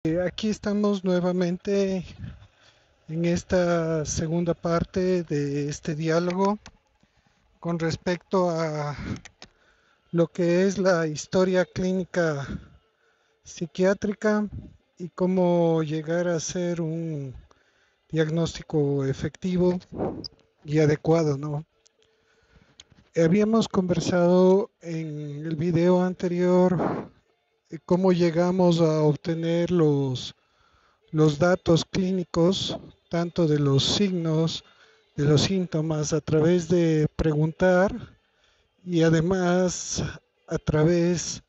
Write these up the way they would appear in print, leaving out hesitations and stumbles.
Aquí estamos nuevamente en esta segunda parte de este diálogo con respecto a lo que es la historia clínica psiquiátrica y cómo llegar a hacer un diagnóstico efectivo y adecuado, ¿no? Habíamos conversado en el video anterior cómo llegamos a obtener los datos clínicos, tanto de los signos, de los síntomas, a través de preguntar y además a través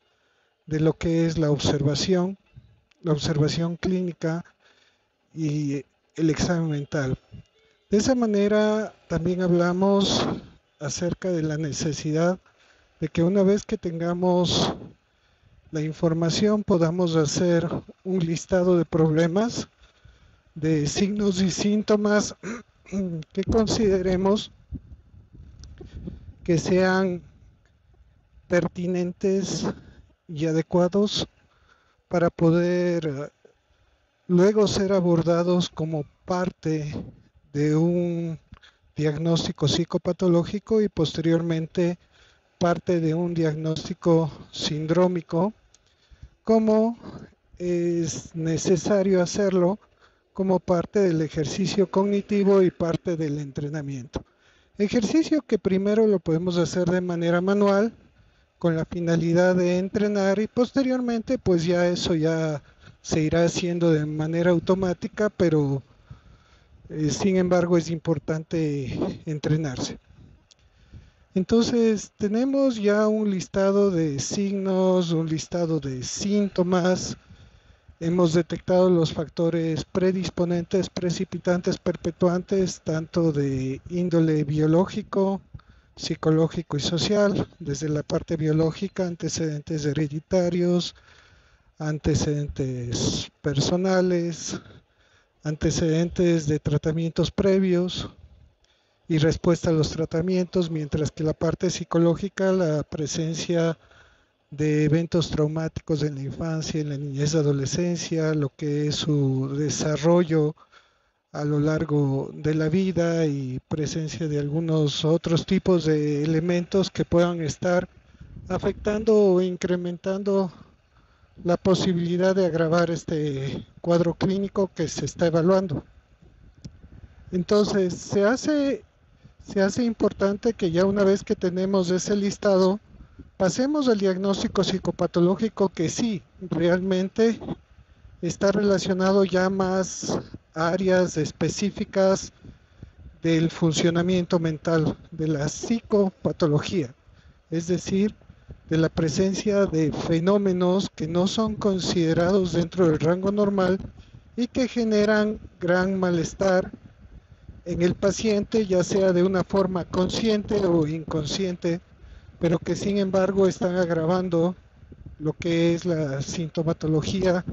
de lo que es la observación clínica y el examen mental. De esa manera también hablamos acerca de la necesidad de que una vez que tengamos la información podamos hacer un listado de problemas, de signos y síntomas que consideremos que sean pertinentes y adecuados para poder luego ser abordados como parte de un diagnóstico psicopatológico y posteriormente parte de un diagnóstico sindrómico, como es necesario hacerlo como parte del ejercicio cognitivo y parte del entrenamiento. Ejercicio que primero lo podemos hacer de manera manual con la finalidad de entrenar y posteriormente pues ya eso ya se irá haciendo de manera automática, pero sin embargo es importante entrenarse. Entonces tenemos ya un listado de signos, un listado de síntomas. Hemos detectado los factores predisponentes, precipitantes, perpetuantes, tanto de índole biológico, psicológico y social. Desde la parte biológica, antecedentes hereditarios, antecedentes personales, antecedentes de tratamientos previos y respuesta a los tratamientos, mientras que la parte psicológica, la presencia de eventos traumáticos en la infancia, en la niñez, adolescencia, lo que es su desarrollo a lo largo de la vida y presencia de algunos otros tipos de elementos que puedan estar afectando o incrementando la posibilidad de agravar este cuadro clínico que se está evaluando. Entonces, se hace importante que ya una vez que tenemos ese listado, pasemos al diagnóstico psicopatológico que sí, realmente está relacionado ya más a áreas específicas del funcionamiento mental, de la psicopatología, es decir, de la presencia de fenómenos que no son considerados dentro del rango normal y que generan gran malestar en el paciente, ya sea de una forma consciente o inconsciente, pero que sin embargo están agravando lo que es la sintomatología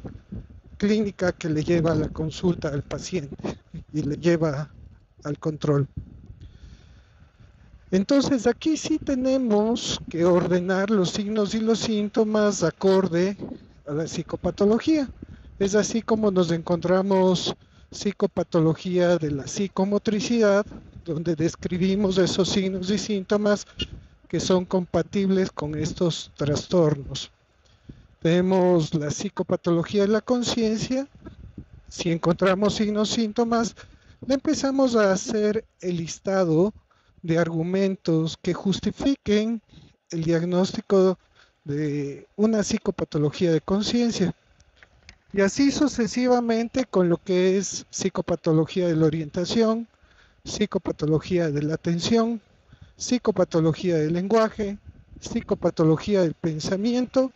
clínica que le lleva a la consulta al paciente y le lleva al control. Entonces aquí sí tenemos que ordenar los signos y los síntomas acorde a la psicopatología. Es así como nos encontramos psicopatología de la psicomotricidad, donde describimos esos signos y síntomas que son compatibles con estos trastornos. Tenemos la psicopatología de la conciencia. Si encontramos signos, síntomas, le empezamos a hacer el listado de argumentos que justifiquen el diagnóstico de una psicopatología de conciencia. Y así sucesivamente con lo que es psicopatología de la orientación, psicopatología de la atención, psicopatología del lenguaje, psicopatología del pensamiento,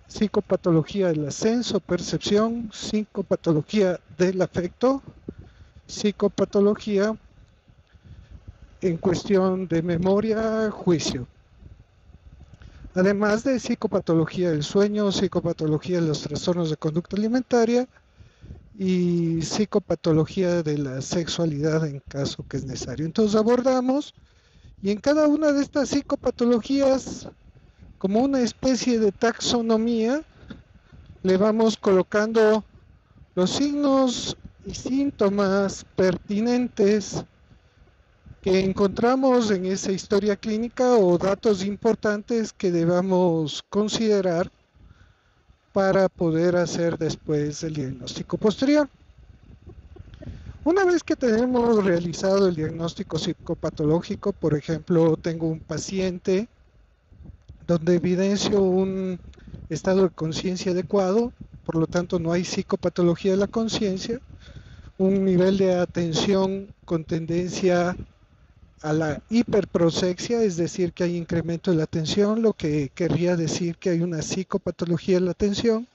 psicopatología del ascenso, percepción, psicopatología del afecto, psicopatología en cuestión de memoria, juicio. Además de psicopatología del sueño, psicopatología de los trastornos de conducta alimentaria y psicopatología de la sexualidad en caso que es necesario. Entonces abordamos y en cada una de estas psicopatologías, como una especie de taxonomía, le vamos colocando los signos y síntomas pertinentes que encontramos en esa historia clínica o datos importantes que debamos considerar para poder hacer después el diagnóstico posterior. Una vez que tenemos realizado el diagnóstico psicopatológico, por ejemplo, tengo un paciente donde evidencio un estado de conciencia adecuado, por lo tanto no hay psicopatología de la conciencia, un nivel de atención con tendencia a la hiperprosexia, es decir, que hay incremento de la atención, lo que querría decir que hay una psicopatología de la atención.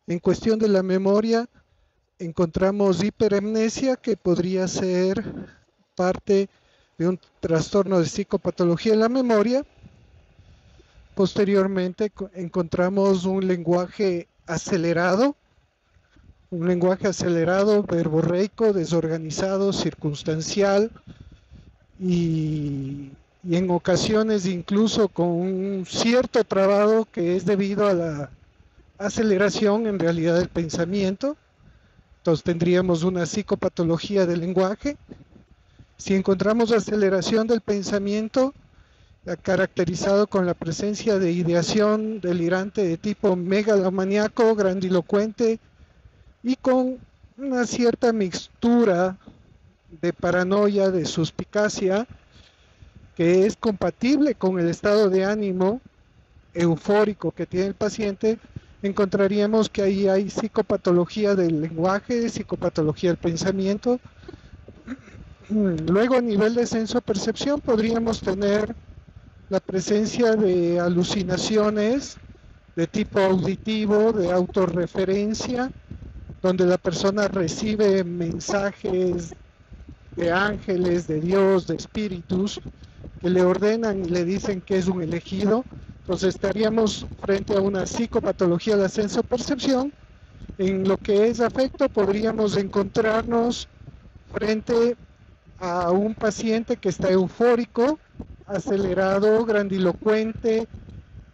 En cuestión de la memoria, encontramos hiperemnesia, que podría ser parte de un trastorno de psicopatología de la memoria. Posteriormente encontramos un lenguaje acelerado, verborreico, desorganizado, circunstancial, y en ocasiones incluso con un cierto trabado que es debido a la aceleración en realidad del pensamiento. Entonces tendríamos una psicopatología del lenguaje. Si encontramos aceleración del pensamiento, caracterizado con la presencia de ideación delirante de tipo megalomaniaco, grandilocuente y con una cierta mixtura de paranoia, de suspicacia, que es compatible con el estado de ánimo eufórico que tiene el paciente, encontraríamos que ahí hay psicopatología del lenguaje, psicopatología del pensamiento. Luego, a nivel de senso-percepción, podríamos tener la presencia de alucinaciones de tipo auditivo, de autorreferencia, donde la persona recibe mensajes de ángeles, de Dios, de espíritus, que le ordenan y le dicen que es un elegido. Entonces estaríamos frente a una psicopatología de la senso-percepción. En lo que es afecto, podríamos encontrarnos frente a un paciente que está eufórico, acelerado, grandilocuente,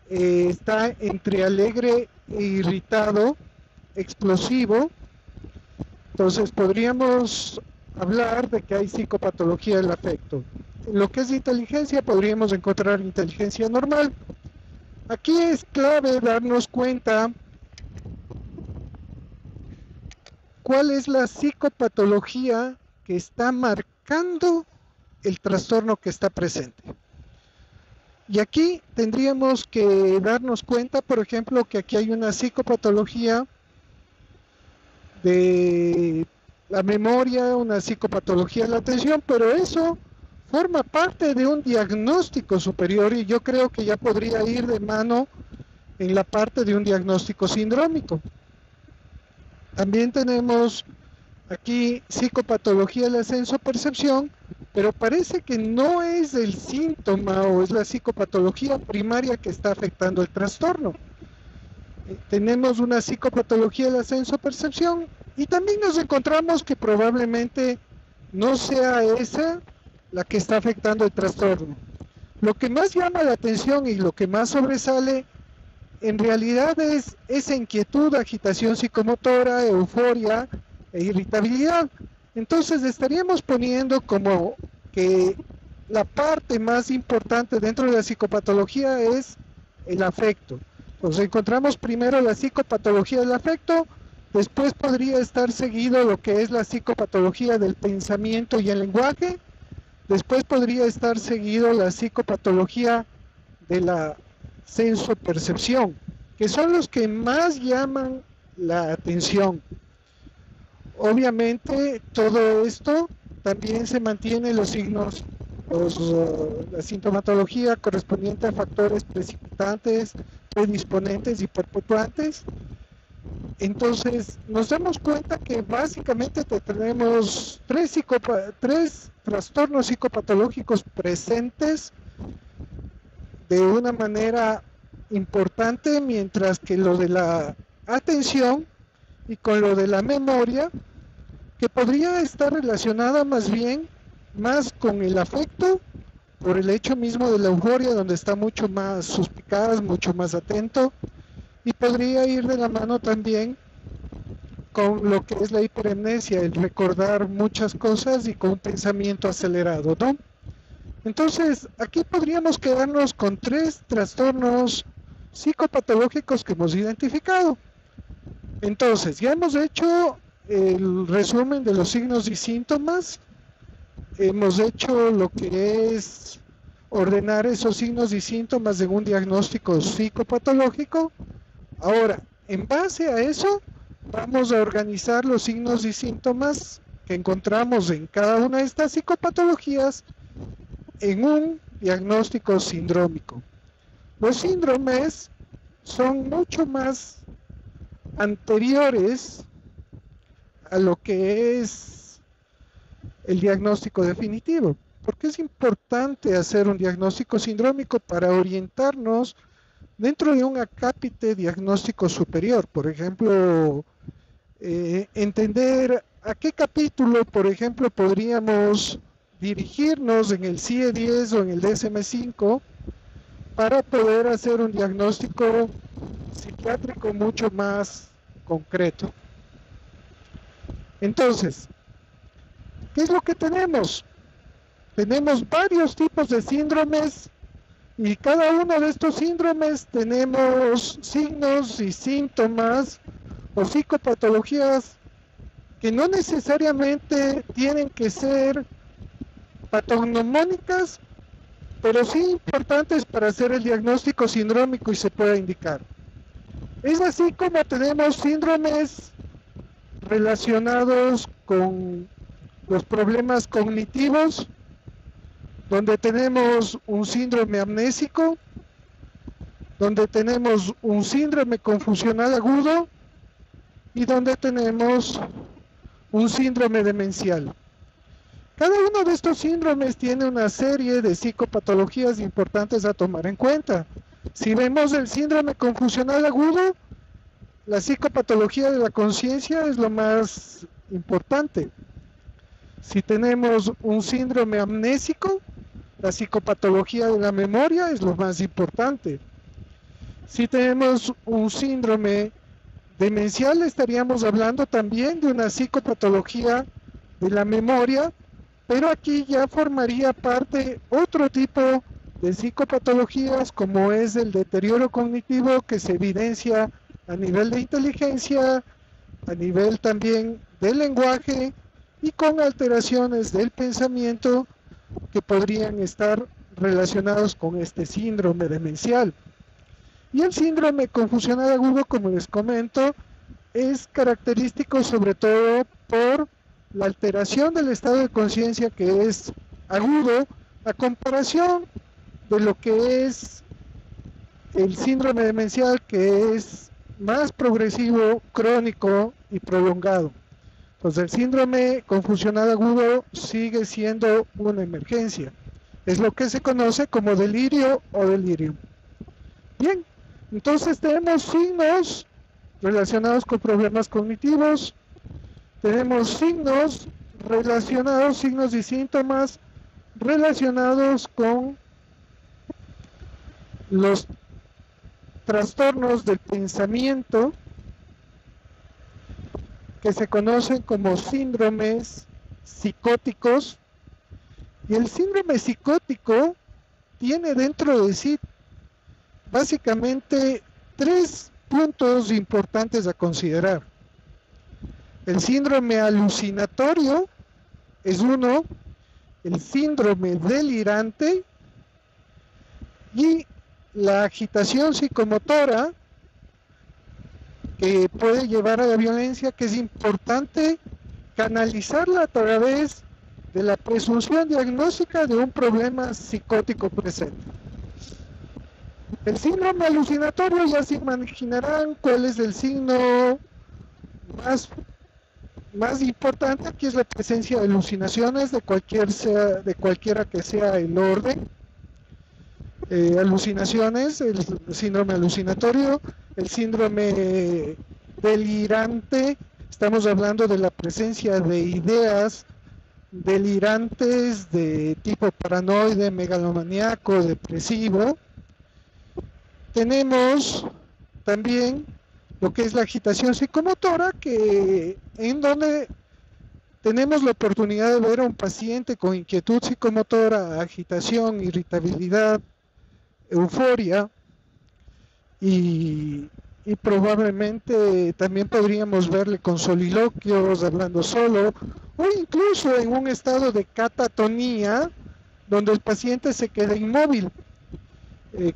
está entre alegre e irritado, explosivo. Entonces podríamos hablar de que hay psicopatología del afecto. En lo que es inteligencia, podríamos encontrar inteligencia normal. Aquí es clave darnos cuenta cuál es la psicopatología que está marcando el trastorno que está presente. Y aquí tendríamos que darnos cuenta, por ejemplo, que aquí hay una psicopatología de la memoria, una psicopatología de la atención, pero eso forma parte de un diagnóstico superior y yo creo que ya podría ir de mano en la parte de un diagnóstico sindrómico. También tenemos aquí psicopatología de la senso-percepción, pero parece que no es el síntoma o es la psicopatología primaria que está afectando el trastorno. Tenemos una psicopatología de la senso-percepción y también nos encontramos que probablemente no sea esa la que está afectando el trastorno. Lo que más llama la atención y lo que más sobresale en realidad es esa inquietud, agitación psicomotora, euforia e irritabilidad. Entonces estaríamos poniendo como que la parte más importante dentro de la psicopatología es el afecto. Entonces encontramos primero la psicopatología del afecto, después podría estar seguido lo que es la psicopatología del pensamiento y el lenguaje, después podría estar seguido la psicopatología de la senso-percepción, que son los que más llaman la atención. Obviamente todo esto también se mantiene los signos, la sintomatología correspondiente a factores precipitantes, predisponentes y perpetuantes. Entonces nos damos cuenta que básicamente tenemos tres trastornos psicopatológicos presentes de una manera importante, mientras que lo de la atención y con lo de la memoria, que podría estar relacionada más con el afecto, por el hecho mismo de la euforia, donde está mucho más suspicaz, mucho más atento, y podría ir de la mano también con lo que es la hiperemnesia, el recordar muchas cosas y con un pensamiento acelerado, ¿no? Entonces, aquí podríamos quedarnos con 3 trastornos psicopatológicos que hemos identificado. Entonces, ya hemos hecho el resumen de los signos y síntomas, hemos hecho lo que es ordenar esos signos y síntomas en un diagnóstico psicopatológico. Ahora, en base a eso, vamos a organizar los signos y síntomas que encontramos en cada una de estas psicopatologías en un diagnóstico sindrómico. Los síndromes son mucho más anteriores a lo que es el diagnóstico definitivo. Porque es importante hacer un diagnóstico sindrómico para orientarnos dentro de un acápite diagnóstico superior. Por ejemplo, entender a qué capítulo, por ejemplo, podríamos dirigirnos en el CIE-10 o en el DSM-5 para poder hacer un diagnóstico psiquiátrico mucho más concreto. Entonces, ¿qué es lo que tenemos? Tenemos varios tipos de síndromes y cada uno de estos síndromes tenemos signos y síntomas o psicopatologías que no necesariamente tienen que ser patognomónicas, pero sí importantes para hacer el diagnóstico sindrómico y se pueda indicar. Es así como tenemos síndromes relacionados con los problemas cognitivos, donde tenemos un síndrome amnésico, donde tenemos un síndrome confusional agudo y donde tenemos un síndrome demencial. Cada uno de estos síndromes tiene una serie de psicopatologías importantes a tomar en cuenta. Si vemos el síndrome confusional agudo, la psicopatología de la conciencia es lo más importante. Si tenemos un síndrome amnésico, la psicopatología de la memoria es lo más importante. Si tenemos un síndrome demencial, estaríamos hablando también de una psicopatología de la memoria, pero aquí ya formaría parte otro tipo de psicopatologías como es el deterioro cognitivo que se evidencia a nivel de inteligencia, a nivel también del lenguaje y con alteraciones del pensamiento que podrían estar relacionados con este síndrome demencial. Y el síndrome confusional agudo, como les comento, es característico sobre todo por la alteración del estado de conciencia que es agudo a comparación de lo que es el síndrome demencial que es más progresivo, crónico y prolongado. Entonces el síndrome confusional agudo sigue siendo una emergencia. Es lo que se conoce como delirio o delirium. Bien, entonces tenemos signos relacionados con problemas cognitivos, tenemos signos relacionados, signos y síntomas relacionados con los trastornos del pensamiento que se conocen como síndromes psicóticos, y el síndrome psicótico tiene dentro de sí básicamente 3 puntos importantes a considerar. El síndrome alucinatorio es uno, el síndrome delirante y la agitación psicomotora que puede llevar a la violencia, que es importante canalizarla a través de la presunción diagnóstica de un problema psicótico presente. El síndrome alucinatorio, ya se imaginarán cuál es el signo más importante. Aquí es la presencia de alucinaciones de cualquiera que sea el orden. Alucinaciones, el síndrome alucinatorio, el síndrome delirante, estamos hablando de la presencia de ideas delirantes de tipo paranoide, megalomaníaco, depresivo. Tenemos también lo que es la agitación psicomotora, en donde tenemos la oportunidad de ver a un paciente con inquietud psicomotora, agitación, irritabilidad, euforia, y probablemente también podríamos verle con soliloquios, hablando solo, o incluso en un estado de catatonía, donde el paciente se queda inmóvil,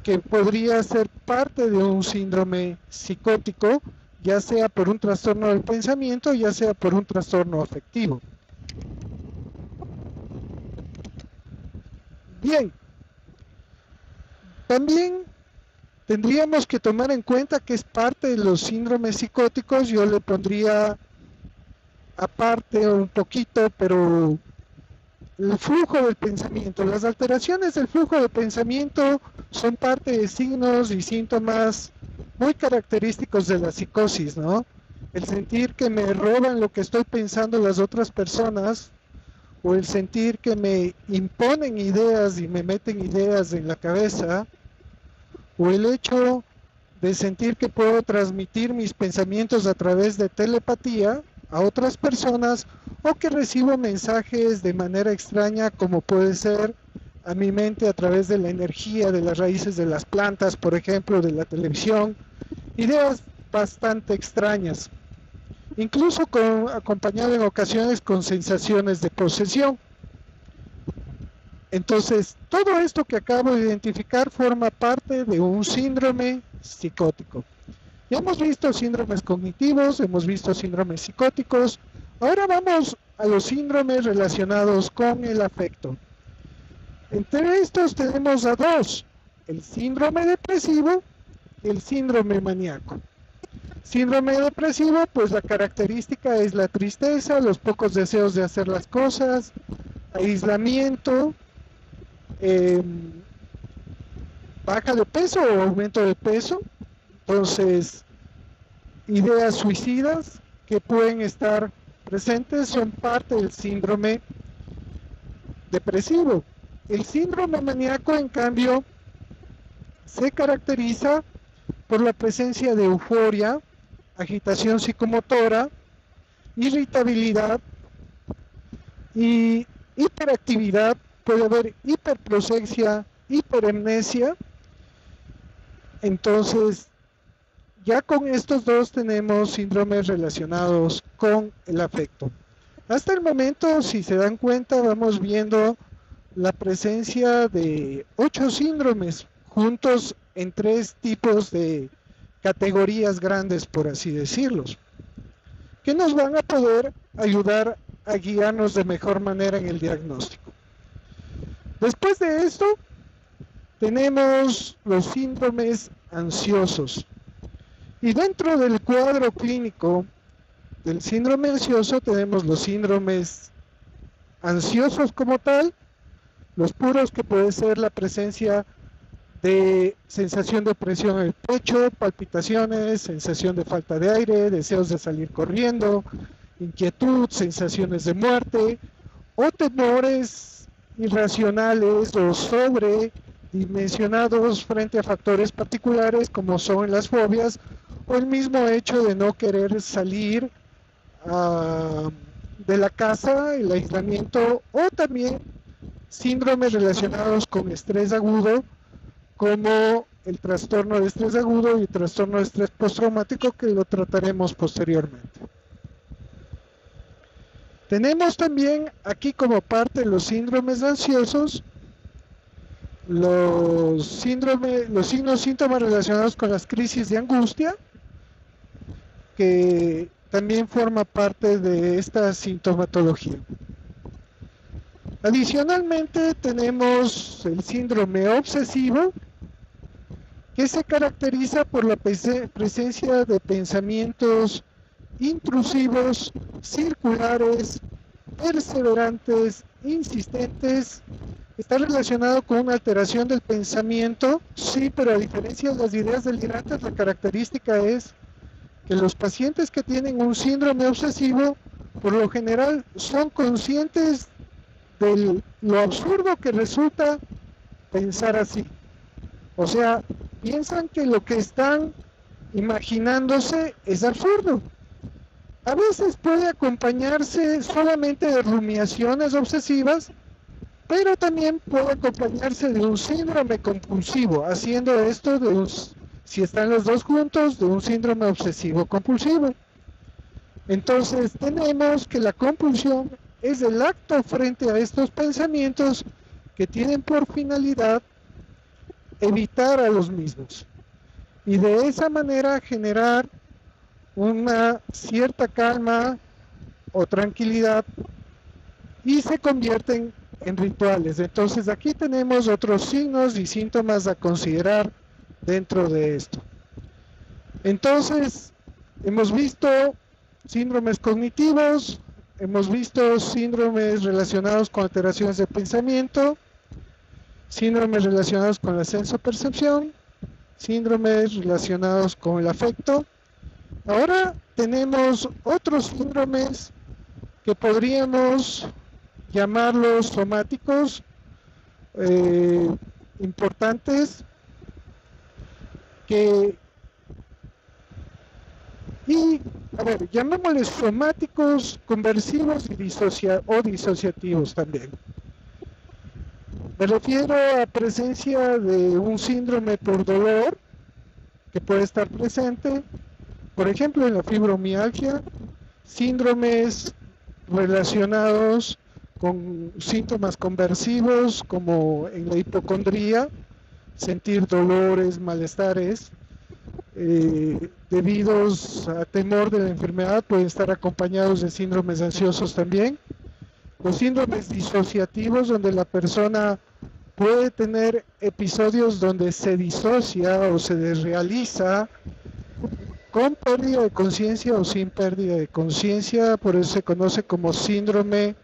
que podría ser parte de un síndrome psicótico, ya sea por un trastorno del pensamiento, ya sea por un trastorno afectivo. Bien, también tendríamos que tomar en cuenta que es parte de los síndromes psicóticos. Yo le pondría aparte un poquito, pero el flujo del pensamiento, las alteraciones del flujo del pensamiento son parte de signos y síntomas muy característicos de la psicosis, ¿no? El sentir que me roban lo que estoy pensando las otras personas, o el sentir que me imponen ideas y me meten ideas en la cabeza, o el hecho de sentir que puedo transmitir mis pensamientos a través de telepatía a otras personas, o que recibo mensajes de manera extraña, como puede ser a mi mente a través de la energía de las raíces de las plantas, por ejemplo, de la televisión, ideas bastante extrañas, incluso acompañado en ocasiones con sensaciones de posesión. Entonces, todo esto que acabo de identificar forma parte de un síndrome psicótico. Ya hemos visto síndromes cognitivos, hemos visto síndromes psicóticos. Ahora vamos a los síndromes relacionados con el afecto. Entre estos tenemos a dos: el síndrome depresivo y el síndrome maníaco. Síndrome depresivo, pues la característica es la tristeza, los pocos deseos de hacer las cosas, aislamiento, baja de peso o aumento de peso. Entonces, ideas suicidas que pueden estar presentes son parte del síndrome depresivo. El síndrome maníaco, en cambio, se caracteriza por la presencia de euforia, agitación psicomotora, irritabilidad y hiperactividad. Puede haber hiperprosexia, hiperemnesia. Entonces, ya con estos dos tenemos síndromes relacionados con el afecto. Hasta el momento, si se dan cuenta, vamos viendo la presencia de 8 síndromes juntos en 3 tipos de categorías grandes, por así decirlos, que nos van a poder ayudar a guiarnos de mejor manera en el diagnóstico. Después de esto, tenemos los síndromes ansiosos. Y dentro del cuadro clínico del síndrome ansioso tenemos los síndromes ansiosos como tal, los puros, que puede ser la presencia de sensación de presión en el pecho, palpitaciones, sensación de falta de aire, deseos de salir corriendo, inquietud, sensaciones de muerte, o temores irracionales o sobredimensionados frente a factores particulares como son las fobias, o el mismo hecho de no querer salir de la casa, el aislamiento, o también síndromes relacionados con estrés agudo, como el trastorno de estrés agudo y el trastorno de estrés postraumático, que lo trataremos posteriormente. Tenemos también aquí, como parte de los síndromes ansiosos, los síntomas relacionados con las crisis de angustia, que también forma parte de esta sintomatología. Adicionalmente tenemos el síndrome obsesivo, que se caracteriza por la presencia de pensamientos intrusivos, circulares, perseverantes, insistentes. Está relacionado con una alteración del pensamiento, sí, pero a diferencia de las ideas delirantes, la característica es que los pacientes que tienen un síndrome obsesivo, por lo general, son conscientes de lo absurdo que resulta pensar así. O sea, piensan que lo que están imaginándose es absurdo. A veces puede acompañarse solamente de rumiaciones obsesivas, pero también puede acompañarse de un síndrome compulsivo, haciendo esto si están los dos juntos, de un síndrome obsesivo compulsivo. Entonces tenemos que la compulsión es el acto frente a estos pensamientos que tienen por finalidad evitar a los mismos y de esa manera generar una cierta calma o tranquilidad y se convierten en rituales. Entonces aquí tenemos otros signos y síntomas a considerar dentro de esto. Entonces hemos visto síndromes cognitivos, hemos visto síndromes relacionados con alteraciones de pensamiento, síndromes relacionados con la sensopercepción, síndromes relacionados con el afecto. Ahora tenemos otros síndromes que podríamos llamarlos somáticos, importantes, llamémosles somáticos, conversivos y disociativos también. Me refiero a presencia de un síndrome por dolor que puede estar presente, por ejemplo en la fibromialgia, síndromes relacionados con síntomas conversivos como en la hipocondría, sentir dolores, malestares, debidos a temor de la enfermedad, pueden estar acompañados de síndromes ansiosos también. Los síndromes disociativos, donde la persona puede tener episodios donde se disocia o se desrealiza con pérdida de conciencia o sin pérdida de conciencia, por eso se conoce como síndrome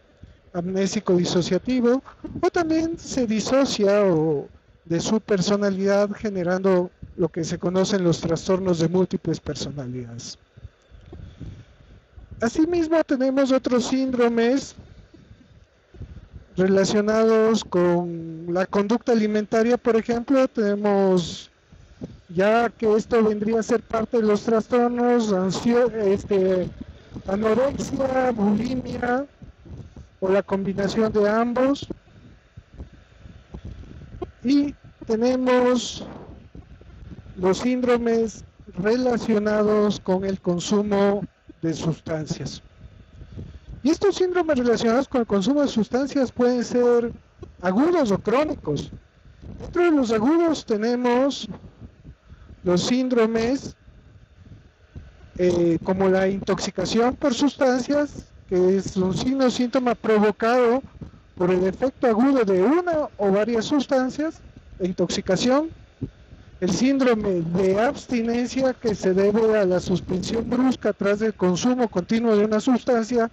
amnésico disociativo, o también se disocia de su personalidad generando lo que se conocen los trastornos de múltiples personalidades. Asimismo tenemos otros síndromes relacionados con la conducta alimentaria, por ejemplo, tenemos ya que esto vendría a ser parte de los trastornos, anorexia, bulimia o la combinación de ambos. Y tenemos los síndromes relacionados con el consumo de sustancias. Y estos síndromes relacionados con el consumo de sustancias pueden ser agudos o crónicos. Dentro de los agudos tenemos los síndromes como la intoxicación por sustancias, que es un signo o síntoma provocado por el efecto agudo de una o varias sustancias, la intoxicación. El síndrome de abstinencia, que se debe a la suspensión brusca tras el consumo continuo de una sustancia,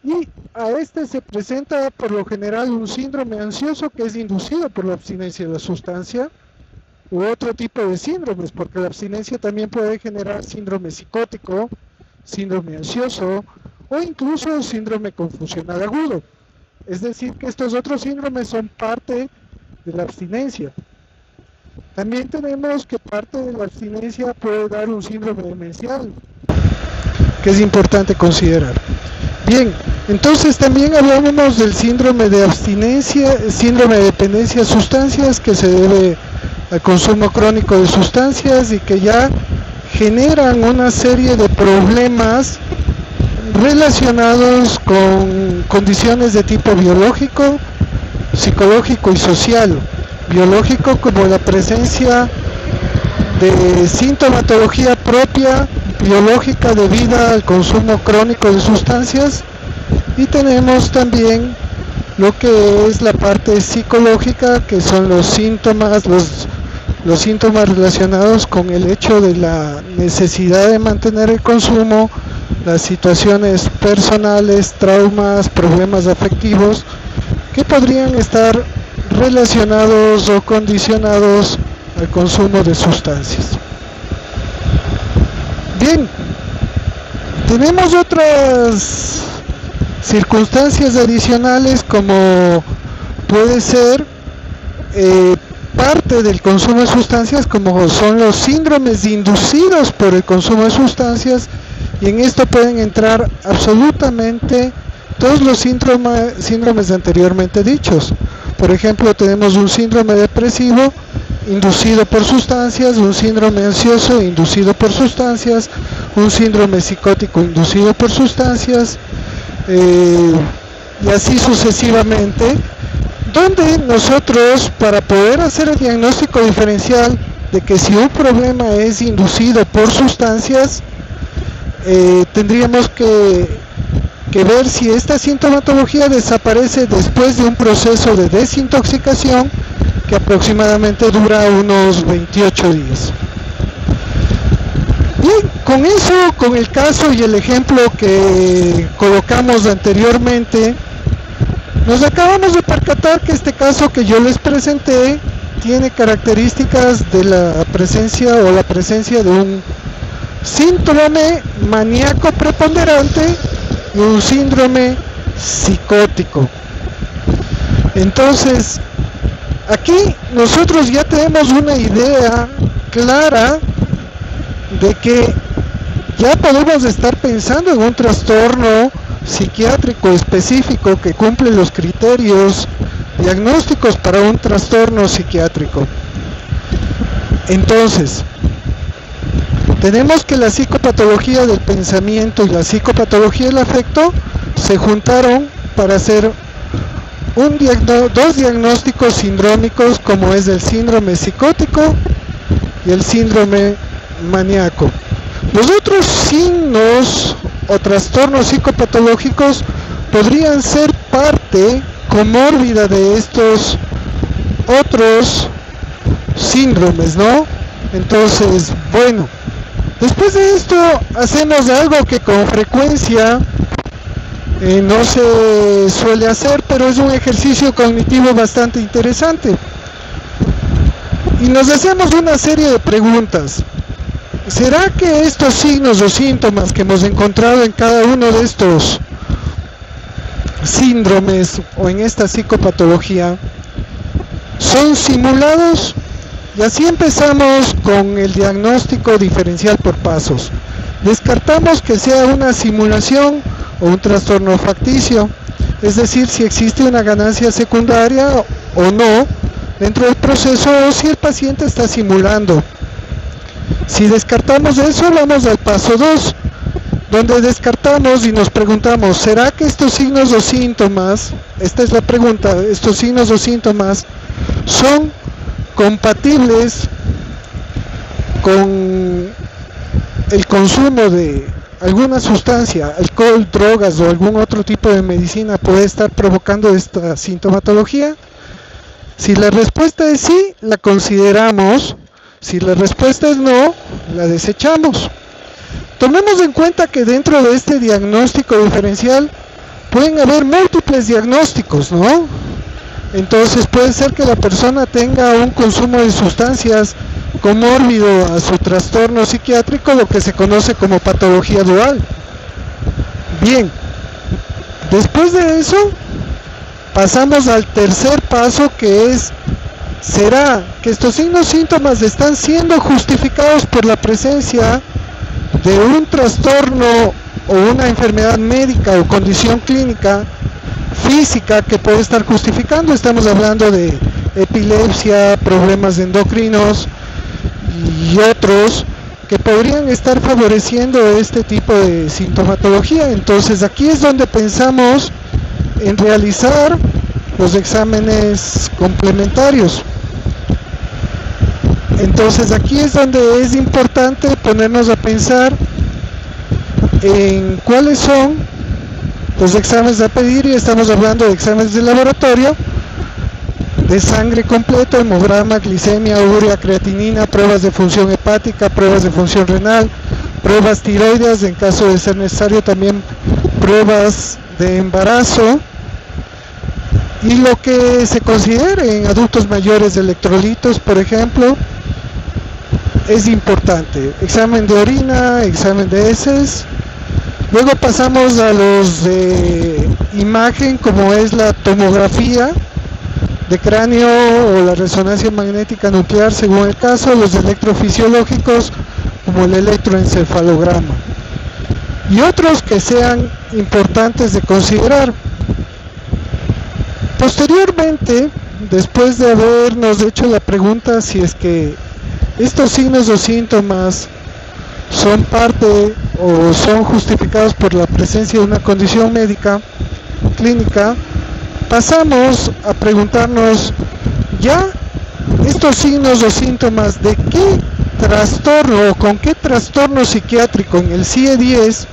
y a este se presenta por lo general un síndrome ansioso que es inducido por la abstinencia de la sustancia, u otro tipo de síndromes, porque la abstinencia también puede generar síndrome psicótico, síndrome ansioso o incluso síndrome confusional agudo. Es decir, que estos otros síndromes son parte de la abstinencia. También tenemos que parte de la abstinencia puede dar un síndrome demencial, que es importante considerar. Bien, entonces también hablábamos del síndrome de abstinencia, síndrome de dependencia a sustancias, que se debe al consumo crónico de sustancias y que ya generan una serie de problemas relacionados con condiciones de tipo biológico, psicológico y social. Biológico como la presencia de sintomatología propia biológica debida al consumo crónico de sustancias, y tenemos también lo que es la parte psicológica, que son los síntomas, los síntomas relacionados con el hecho de la necesidad de mantener el consumo, las situaciones personales, traumas, problemas afectivos que podrían estar relacionados o condicionados al consumo de sustancias. Bien, tenemos otras circunstancias adicionales como puede ser parte del consumo de sustancias, como son los síndromes inducidos por el consumo de sustancias, y en esto pueden entrar absolutamente todos los síndromes anteriormente dichos. Por ejemplo, tenemos un síndrome depresivo inducido por sustancias, un síndrome ansioso inducido por sustancias, un síndrome psicótico inducido por sustancias, y así sucesivamente, donde nosotros, para poder hacer el diagnóstico diferencial de que si un problema es inducido por sustancias, tendríamos que ver si esta sintomatología desaparece después de un proceso de desintoxicación que aproximadamente dura unos 28 días. Bien, con eso, con el caso y el ejemplo que colocamos anteriormente, nos acabamos de percatar que este caso que yo les presenté tiene características de la presencia de un síndrome maníaco preponderante y un síndrome psicótico. Entonces, aquí nosotros ya tenemos una idea clara de que ya podemos estar pensando en un trastorno psiquiátrico específico que cumple los criterios diagnósticos para un trastorno psiquiátrico. Entonces, tenemos que la psicopatología del pensamiento y la psicopatología del afecto se juntaron para hacer dos diagnósticos sindrómicos, como es el síndrome psicótico y el síndrome maníaco. Los otros signos o trastornos psicopatológicos podrían ser parte comórbida de estos otros síndromes, ¿no? Entonces, bueno, después de esto hacemos algo que con frecuencia no se suele hacer, pero es un ejercicio cognitivo bastante interesante. Y nos hacemos una serie de preguntas. ¿Será que estos signos o síntomas que hemos encontrado en cada uno de estos síndromes o en esta psicopatología son simulados? Y así empezamos con el diagnóstico diferencial por pasos. Descartamos que sea una simulación o un trastorno facticio, es decir, si existe una ganancia secundaria o no dentro del proceso, o si el paciente está simulando. Si descartamos eso, vamos al paso 2, donde descartamos y nos preguntamos, ¿será que estos signos o síntomas, esta es la pregunta, estos signos o síntomas son compatibles con el consumo de alguna sustancia, alcohol, drogas o algún otro tipo de medicina puede estar provocando esta sintomatología? Si la respuesta es sí, la consideramos. Si la respuesta es no, la desechamos. Tomemos en cuenta que dentro de este diagnóstico diferencial pueden haber múltiples diagnósticos, ¿no? Entonces puede ser que la persona tenga un consumo de sustancias comórbido a su trastorno psiquiátrico, lo que se conoce como patología dual. Bien, después de eso pasamos al tercer paso, que es: ¿será que estos signos síntomas están siendo justificados por la presencia de un trastorno o una enfermedad médica o condición clínica física que puede estar justificando? Estamos hablando de epilepsia, problemas endocrinos y otros que podrían estar favoreciendo este tipo de sintomatología. Entonces aquí es donde pensamos en realizar los exámenes complementarios. Entonces aquí es donde es importante ponernos a pensar en cuáles son los exámenes a pedir, y estamos hablando de exámenes de laboratorio, de sangre completo, hemograma, glicemia, urea, creatinina, pruebas de función hepática, pruebas de función renal, pruebas tiroides, en caso de ser necesario también pruebas de embarazo, y lo que se considere en adultos mayores de electrolitos, por ejemplo, es importante. Examen de orina, examen de heces. Luego pasamos a los de imagen, como es la tomografía, de cráneo o la resonancia magnética nuclear según el caso, los electrofisiológicos como el electroencefalograma y otros que sean importantes de considerar. Posteriormente, después de habernos hecho la pregunta si es que estos signos o síntomas son parte o son justificados por la presencia de una condición médica clínica, pasamos a preguntarnos ya estos signos o síntomas de qué trastorno o con qué trastorno psiquiátrico en el CIE-10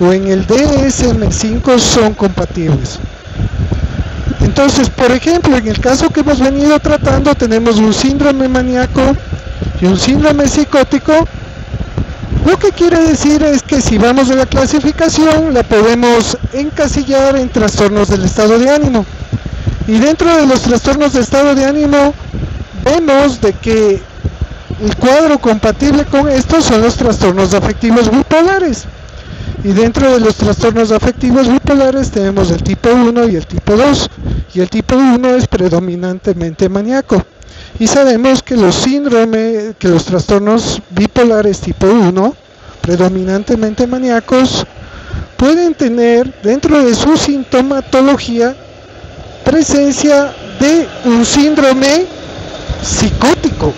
o en el DSM-5 son compatibles. Entonces, por ejemplo, en el caso que hemos venido tratando, tenemos un síndrome maníaco y un síndrome psicótico. Lo que quiere decir es que si vamos a la clasificación, la podemos encasillar en trastornos del estado de ánimo. Y dentro de los trastornos de estado de ánimo, vemos de que el cuadro compatible con estos son los trastornos afectivos bipolares. Y dentro de los trastornos afectivos bipolares tenemos el tipo 1 y el tipo 2. Y el tipo 1 es predominantemente maníaco. Y sabemos que los trastornos bipolares tipo 1, predominantemente maníacos, pueden tener dentro de su sintomatología presencia de un síndrome psicótico.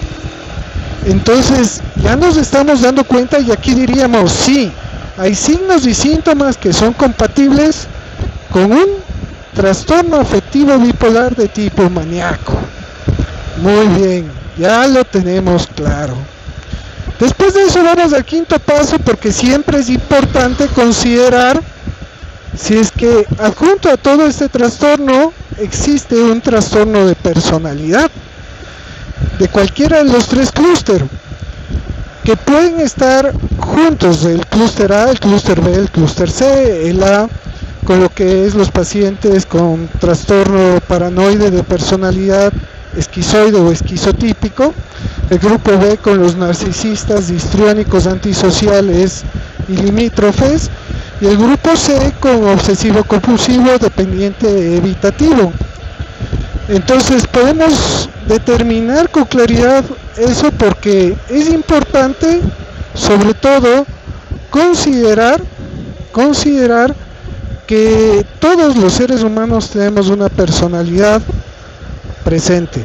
Entonces ya nos estamos dando cuenta y aquí diríamos sí, hay signos y síntomas que son compatibles con un trastorno afectivo bipolar de tipo maníaco. Muy bien, ya lo tenemos claro. Después de eso vamos al quinto paso, porque siempre es importante considerar si es que adjunto a todo este trastorno existe un trastorno de personalidad de cualquiera de los tres clústeres que pueden estar juntos, el clúster A, el clúster B, el clúster C. El A con lo que es los pacientes con trastorno paranoide de personalidad esquizoide o esquizotípico, el grupo B con los narcisistas, histriónicos, antisociales y limítrofes, y el grupo C con obsesivo compulsivo, dependiente evitativo. Entonces podemos determinar con claridad eso, porque es importante sobre todo considerar que todos los seres humanos tenemos una personalidad presente.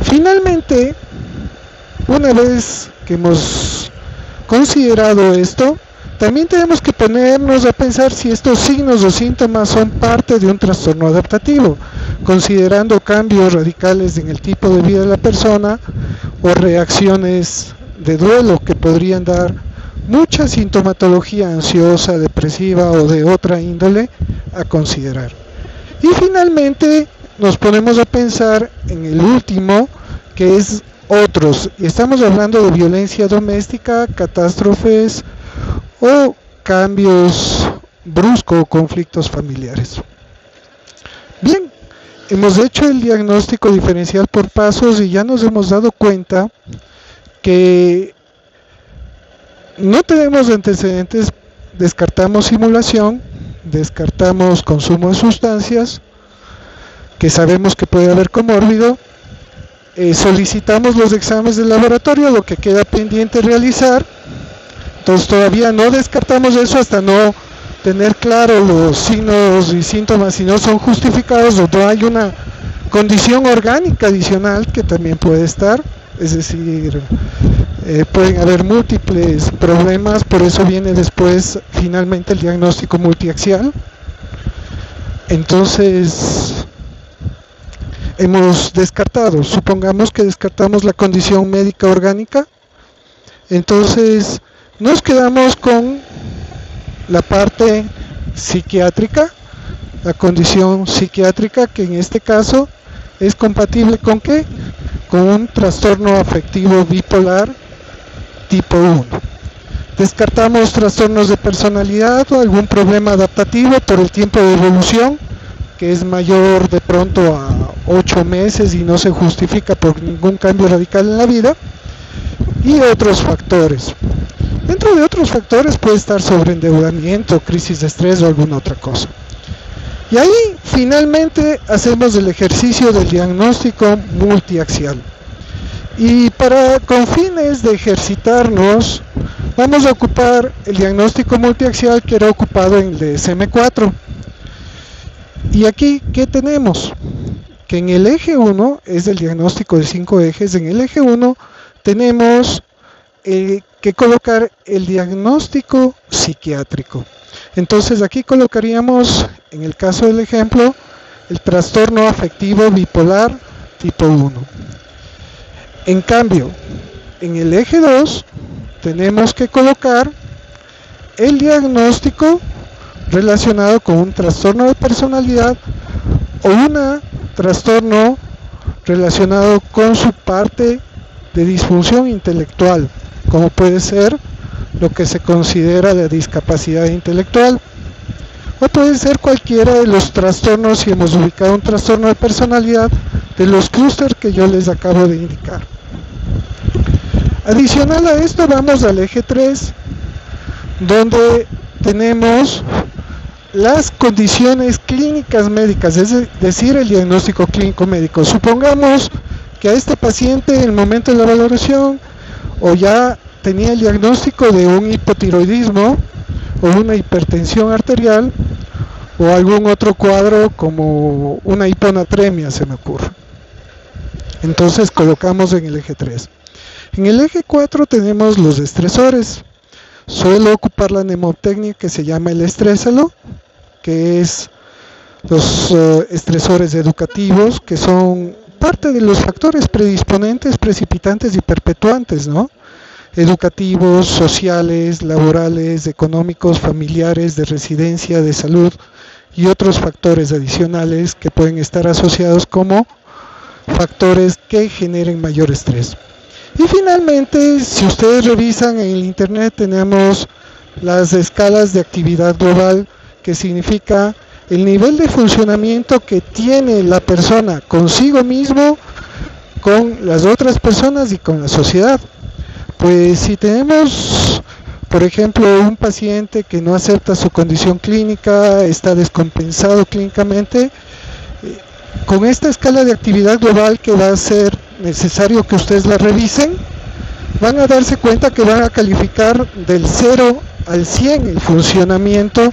Finalmente, una vez que hemos considerado esto, también tenemos que ponernos a pensar si estos signos o síntomas son parte de un trastorno adaptativo, considerando cambios radicales en el tipo de vida de la persona o reacciones de duelo que podrían dar mucha sintomatología ansiosa, depresiva o de otra índole a considerar. Y finalmente nos ponemos a pensar en el último, que es otros, y estamos hablando de violencia doméstica, catástrofes o cambios bruscos o conflictos familiares. Bien, hemos hecho el diagnóstico diferencial por pasos y ya nos hemos dado cuenta que no tenemos antecedentes, descartamos simulación, descartamos consumo de sustancias, que sabemos que puede haber comórbido, solicitamos los exámenes de laboratorio, lo que queda pendiente realizar. Entonces todavía no descartamos eso hasta no tener claro los signos y síntomas si no son justificados o no hay una condición orgánica adicional que también puede estar, es decir, pueden haber múltiples problemas, por eso viene después finalmente el diagnóstico multiaxial. Entonces hemos descartado, supongamos que descartamos la condición médica orgánica, entonces nos quedamos con la parte psiquiátrica, la condición psiquiátrica, que en este caso es compatible con ¿qué? Con un trastorno afectivo bipolar tipo 1. Descartamos trastornos de personalidad o algún problema adaptativo por el tiempo de evolución, que es mayor de pronto a 8 meses y no se justifica por ningún cambio radical en la vida, y otros factores. Dentro de otros factores puede estar sobreendeudamiento, crisis de estrés o alguna otra cosa. Y ahí finalmente hacemos el ejercicio del diagnóstico multiaxial. Y con fines de ejercitarnos, vamos a ocupar el diagnóstico multiaxial que era ocupado en el DSM-4. Y aquí, ¿qué tenemos? Que en el eje 1 es el diagnóstico de 5 ejes. En el eje 1 tenemos que colocar el diagnóstico psiquiátrico. Entonces aquí colocaríamos, en el caso del ejemplo, el trastorno afectivo bipolar tipo 1. En cambio, en el eje 2 tenemos que colocar el diagnóstico relacionado con un trastorno de personalidad o un trastorno relacionado con su parte de disfunción intelectual, como puede ser lo que se considera de discapacidad intelectual, o puede ser cualquiera de los trastornos, si hemos ubicado un trastorno de personalidad, de los clústeres que yo les acabo de indicar. Adicional a esto vamos al eje 3, donde tenemos las condiciones clínicas médicas, es decir, el diagnóstico clínico médico. Supongamos que a este paciente en el momento de la valoración o ya tenía el diagnóstico de un hipotiroidismo o una hipertensión arterial o algún otro cuadro como una hiponatremia, se me ocurre. Entonces colocamos en el eje 3. En el eje 4 tenemos los estresores. Suelo ocupar la mnemotecnia que se llama el estrésalo, que es los estresores educativos, que son parte de los factores predisponentes, precipitantes y perpetuantes, ¿no? Educativos, sociales, laborales, económicos, familiares, de residencia, de salud y otros factores adicionales que pueden estar asociados como factores que generen mayor estrés. Y finalmente, si ustedes revisan en el internet, tenemos las escalas de actividad global, que significa el nivel de funcionamiento que tiene la persona consigo mismo, con las otras personas y con la sociedad. Pues si tenemos, por ejemplo, un paciente que no acepta su condición clínica, está descompensado clínicamente, con esta escala de actividad global, que va a ser necesario que ustedes la revisen, van a darse cuenta que van a calificar del 0 al 100 el funcionamiento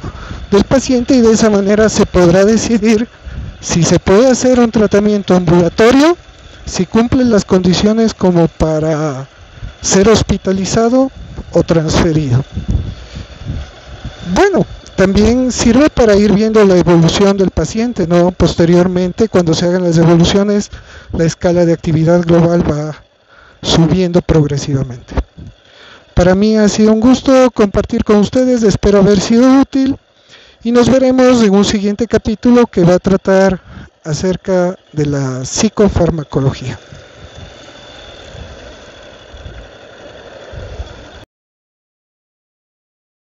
del paciente, y de esa manera se podrá decidir si se puede hacer un tratamiento ambulatorio, si cumple las condiciones como para ser hospitalizado o transferido. Bueno, también sirve para ir viendo la evolución del paciente, ¿no? Posteriormente, cuando se hagan las evoluciones, la escala de actividad global va subiendo progresivamente. Para mí ha sido un gusto compartir con ustedes, espero haber sido útil, y nos veremos en un siguiente capítulo que va a tratar acerca de la psicofarmacología.